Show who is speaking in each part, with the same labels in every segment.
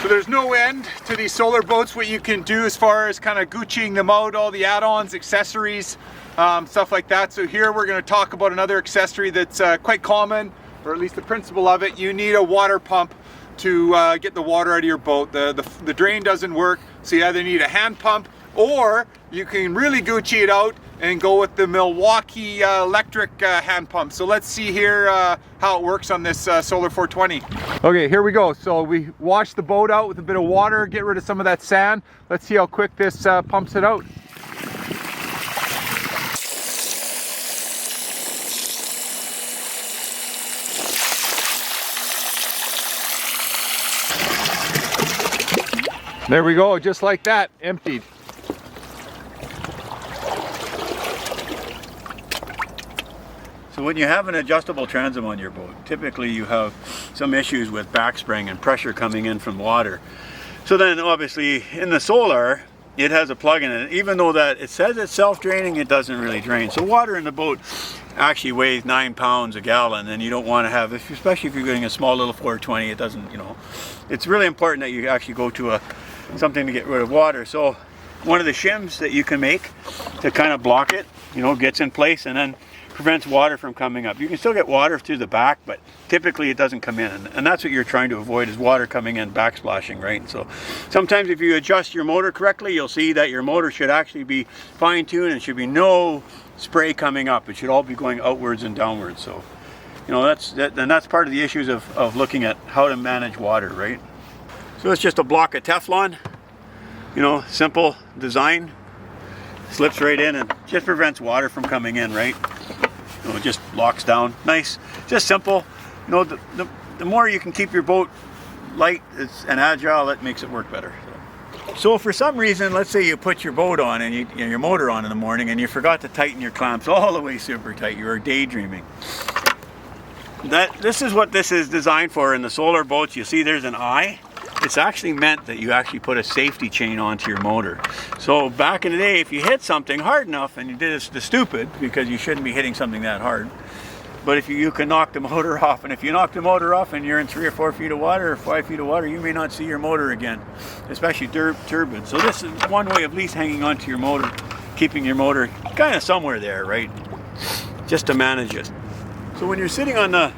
Speaker 1: So there's no end to these solar boats, what you can do as far as kind of Gucciing them out, all the add-ons, accessories, stuff like that. So here we're going to talk about another accessory that's quite common, or at least the principle of it. You need a water pump to get the water out of your boat. The drain doesn't work, so you either need a hand pump, or you can really Gucci it out and go with the Milwaukee electric hand pump. So let's see here how it works on this Solar 420. Okay, here we go. So we wash the boat out with a bit of water, get rid of some of that sand. Let's see how quick this pumps it out. There we go, just like that, emptied.
Speaker 2: So when you have an adjustable transom on your boat, typically you have some issues with backspring and pressure coming in from water. So then obviously in the solar, it has a plug in it. Even though that it says it's self-draining, it doesn't really drain. So water in the boat actually weighs 9 pounds a gallon, and you don't want to have, especially if you're getting a small little 420, it doesn't, you know, it's really important that you actually go to something to get rid of water. So one of the shims that you can make to kind of block it, you know, gets in place and then prevents water from coming up. You can still get water through the back, but typically it doesn't come in, and that's what you're trying to avoid, is water coming in, backsplashing, right? So sometimes if you adjust your motor correctly, you'll see that your motor should actually be fine-tuned and should be no spray coming up. It should all be going outwards and downwards. So, you know, that's part of the issues of looking at how to manage water, right? So it's just a block of Teflon, you know, simple design, slips right in and just prevents water from coming in, right? You know, it just locks down, nice, just simple. You know, the more you can keep your boat light and agile, that makes it work better. So for some reason, let's say you put your boat on and your motor on in the morning and you forgot to tighten your clamps all the way super tight. You were daydreaming. This is what this is designed for in the solar boats. You see there's an eye. It's actually meant that you actually put a safety chain onto your motor. So back in the day, if you hit something hard enough, and you did the stupid, because you shouldn't be hitting something that hard, but if you can knock the motor off, and if you knock the motor off and you're in 3 or 4 feet of water or 5 feet of water, you may not see your motor again, especially turbine. So this is one way of at least hanging onto your motor, keeping your motor kind of somewhere there, right? Just to manage it. So when you're sitting on the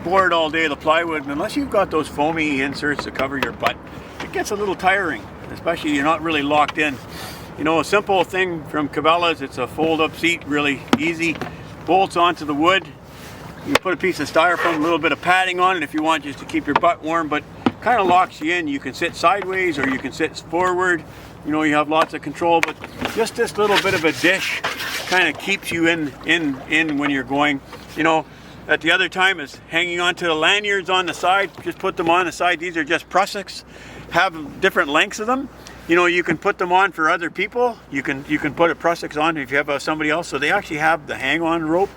Speaker 2: board all day, the plywood, unless you've got those foamy inserts to cover your butt, it gets a little tiring, especially you're not really locked in. You know, a simple thing from Cabela's, it's a fold-up seat, really easy, bolts onto the wood. You put a piece of styrofoam, a little bit of padding on it if you want, just to keep your butt warm, but kind of locks you in. You can sit sideways or you can sit forward. You know, you have lots of control, but just this little bit of a dish kind of keeps you in when you're going. You know, at the other time is hanging onto the lanyards on the side. Just put them on the side. These are just prussics. Have different lengths of them. You know, you can put them on for other people. You can put a prussics on if you have somebody else. So they actually have the hang-on rope.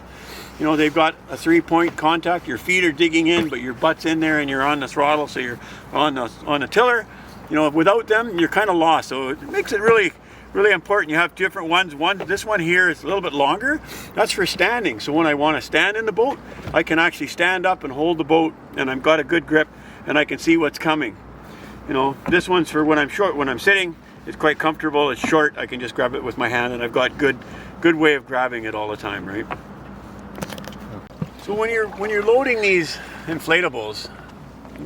Speaker 2: You know, they've got a 3-point contact. Your feet are digging in, but your butt's in there, and you're on the throttle, so you're on the tiller. You know, without them, you're kind of lost. So it makes it really important. You have different ones. This one here is a little bit longer. That's for standing. So when I want to stand in the boat, I can actually stand up and hold the boat, and I've got a good grip, and I can see what's coming. You know, this one's for when I'm short. When I'm sitting, it's quite comfortable. It's short. I can just grab it with my hand, and I've got good way of grabbing it all the time, right? So when you're loading these inflatables,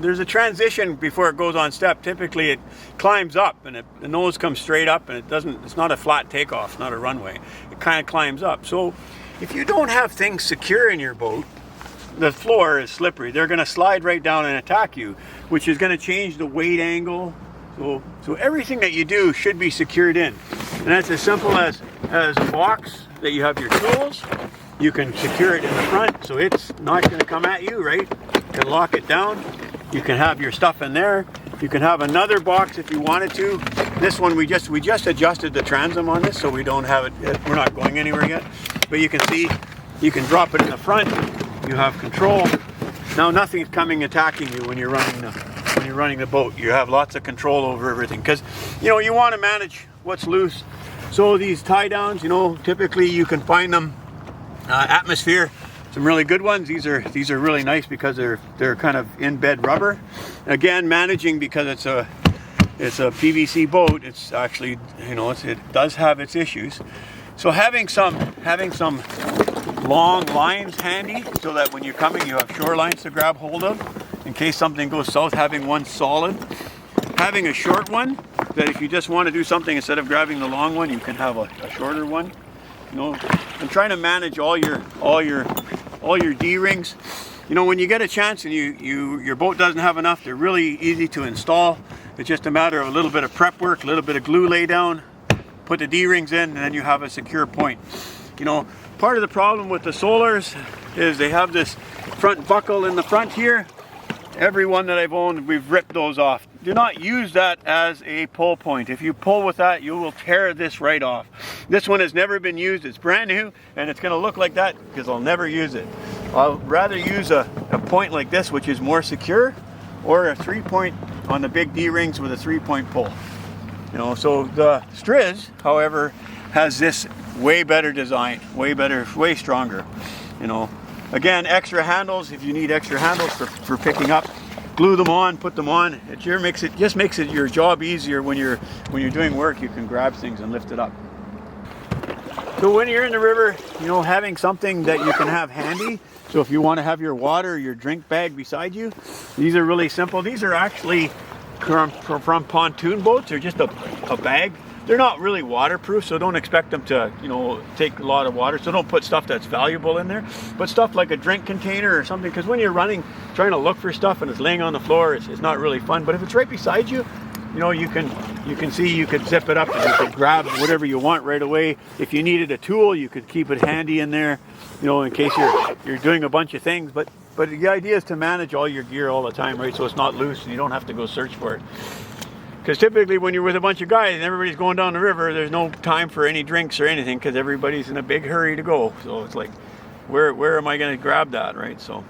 Speaker 2: there's a transition before it goes on step. Typically it climbs up, and the nose comes straight up, and it's not a flat takeoff, not a runway. It kind of climbs up. So if you don't have things secure in your boat, the floor is slippery. They're going to slide right down and attack you, which is going to change the weight angle. So everything that you do should be secured in. And that's as simple as a box that you have your tools. You can secure it in the front so it's not going to come at you, right? You can lock it down. You can have your stuff in there. You can have another box if you wanted to. This one, we just adjusted the transom on this, so we don't have it, we're not going anywhere yet. But you can see, you can drop it in the front. You have control. Now nothing's coming attacking you when you're running the boat. You have lots of control over everything, because you know you want to manage what's loose. So these tie downs, you know, typically you can find them atmosphere some really good ones. These are really nice because they're kind of in bed rubber. Again, managing because it's a PVC boat. It's actually, you know, it does have its issues. So having some long lines handy so that when you're coming you have shore lines to grab hold of in case something goes south. Having one solid. Having a short one that if you just want to do something instead of grabbing the long one, you can have a shorter one. You know, and trying to manage all your D-rings. You know, when you get a chance and your boat doesn't have enough, they're really easy to install. It's just a matter of a little bit of prep work, a little bit of glue lay down, put the D-rings in, and then you have a secure point. You know, part of the problem with the Solars is they have this front buckle in the front here. Every one that I've owned, we've ripped those off. Do not use that as a pull point. If you pull with that, you will tear this right off. This one has never been used. It's brand new, and it's going to look like that because I'll never use it. I'll rather use a point like this, which is more secure, or a 3-point on the big D-rings with a 3-point pull. You know, so the Striz, however, has this way better design, way better, way stronger. You know. Again, extra handles, if you need extra handles for picking up, glue them on, put them on. It just makes it your job easier when you're doing work. You can grab things and lift it up. So when you're in the river, you know, having something that you can have handy. So if you want to have your water or your drink bag beside you, these are really simple. These are actually from pontoon boats. They're just a bag. They're not really waterproof, so don't expect them to, you know, take a lot of water. So don't put stuff that's valuable in there. But stuff like a drink container or something, because when you're running, trying to look for stuff and it's laying on the floor, it's not really fun. But if it's right beside you, you know, you can see, you could zip it up and you could grab whatever you want right away. If you needed a tool, you could keep it handy in there, you know, in case you're doing a bunch of things. But the idea is to manage all your gear all the time, right? So it's not loose and you don't have to go search for it. Because typically when you're with a bunch of guys and everybody's going down the river, there's no time for any drinks or anything because everybody's in a big hurry to go. So it's like, where am I going to grab that, right? So